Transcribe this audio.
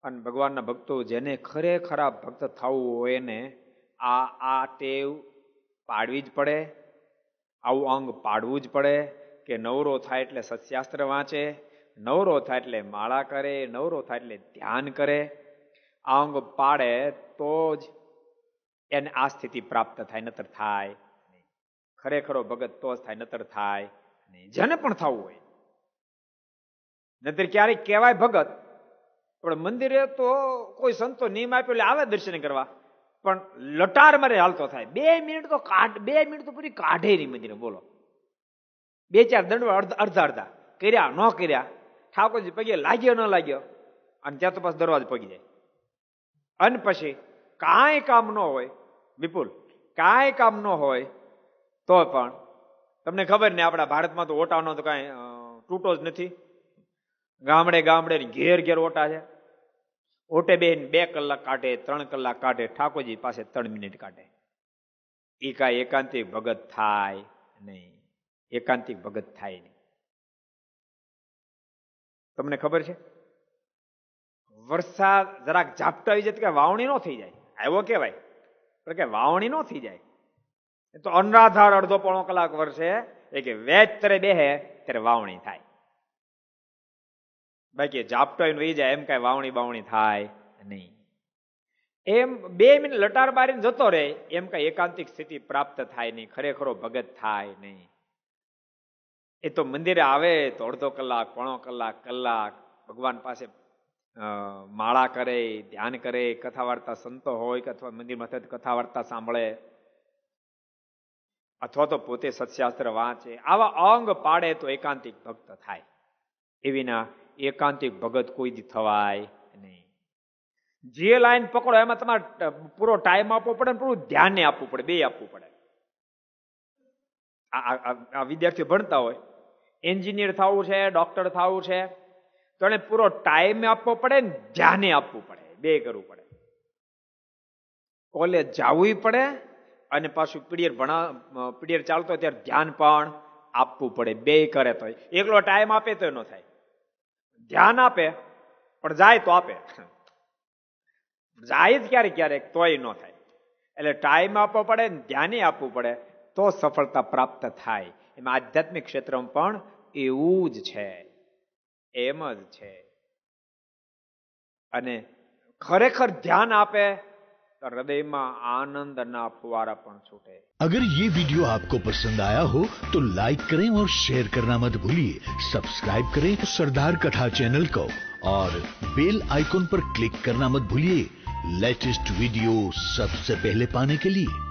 અને ભગવાનના ભક્તો જેને ખરેખર ભક્ત થવું હોય ને આ ટેવ પાડવી જ પડે, આવું અંગ પાડવું જ પડે કે નવરો થાય એટલે સત્શાસ્ત્ર વાંચે, નવરો થાય એટલે માળા કરે, નવરો થાય એટલે ધ્યાન કરે. આ અંગ પાડે તો જ એને આ સ્થિતિ પ્રાપ્ત થાય, નતર થાય નહીં. ખરેખરો ભગત તો જ થાય, નતર થાય નહીં. જેને પણ થવું હોય, નતર ક્યારેક કહેવાય ભગત, પણ મંદિરે તો કોઈ સંતો નિયમ આપ્યો એટલે આવે દર્શન કરવા, પણ લટાર મારે હાલતો થાય. 2 મિનિટ તો પૂરી કાઢે નહીં મંદિરે. બોલો, 2-4 દંડ અડધા કર્યા ન કર્યા, ઠાકોરજી પગે લાગ્યો ન લાગ્યો, અને ત્યાં તો પાછો દરવાજો પગી જાય. અને પછી કાંઈ કામ ન હોય, વિપુલ કાંઈ કામ ન હોય તો પણ તમને ખબર ને, આપણા ભારતમાં તો ઓટાનો તો કાંઈ તૂટો જ નથી. ગામડે ગામડે ઘેર ઓટા છે. ઓટે બેન 2 કલાક કાઢે, 3 કલાક કાઢે, ઠાકોરજી પાસે 3 મિનિટ કાઢે. એ કાંઈ એકાંતિક ભગત થાય નહીં, એકાંતિક ભગત થાય નહીં. તમને ખબર છે, વરસાદ જરાક ઝાપટા આવી જાય કે વાવણી ન થઈ જાય, આવ્યો કેવાય, પણ કે વાવણી ન થઈ જાય. એ તો અનરાધાર અડધો પોણો કલાક વરસે, એ કે વેચ તરે બેહે ત્યારે વાવણી થાય. બાકી ઝાપટો વહી જાય એમ કઈ વાવણી થાય નહીં. એમ 2 મિનિટ લટાર બારીને જતો રહે એમ કઈ એકાંતિક સ્થિતિ પ્રાપ્ત થાય નહીં, ખરેખરો ભગત થાય નહીં. એ તો મંદિરે આવે તો અડધો કલાક, પોણો કલાક, ભગવાન પાસે માળા કરે, ધ્યાન કરે, કથા વાર્તા સંતો હોય કે અથવા મંદિરમાં કથા વાર્તા સાંભળે, અથવા તો પોતે સત્શાસ્ત્ર વાંચે. આવા અંગ પાડે તો એકાંતિક ભક્ત થાય. એવીના એકાંતિક ભગત કોઈ દી થવાય નહીં. જે લાઈન પકડો એમાં તમારે પૂરો ટાઈમ આપવો પડે ને પૂરું ધ્યાન આપવું પડે, 2 આપવું પડે. આ વિદ્યાર્થીઓ ભણતા હોય, એન્જિનિયર થવું છે, ડોક્ટર થવું છે, તો એને પૂરો ટાઈમ આપવો પડે ને ધ્યાને આપવું પડે, 2 કરવું પડે. કોલેજ જવું પડે અને પાછું પીડિયર ચાલતો હોય ત્યારે ધ્યાન પણ આપવું પડે. 2 કરે તો. એકલો ટાઈમ આપે તો ન થાય, ધ્યાન આપે પણ જાય તો આપે, જાય જ ક્યારેક તોય ન થાય. એટલે ટાઈમ આપવો પડે ને ધ્યાને આપવું પડે તો સફળતા પ્રાપ્ત થાય. એમાં આધ્યાત્મિક ક્ષેત્રમાં પણ એવું જ છે, એમ જ છે. અને ખરેખર ધ્યાન આપે તો હૃદયમાં આનંદના ફુવારા પણ છૂટે. अगर ये वीडियो आपको पसंद आया हो तो लाइक करें और शेयर करना मत भूलिए. सब्सक्राइब करें सरदार कथा चैनल को और बेल आइकॉन पर क्लिक करना मत भूलिए लेटेस्ट वीडियो सबसे पहले पाने के लिए.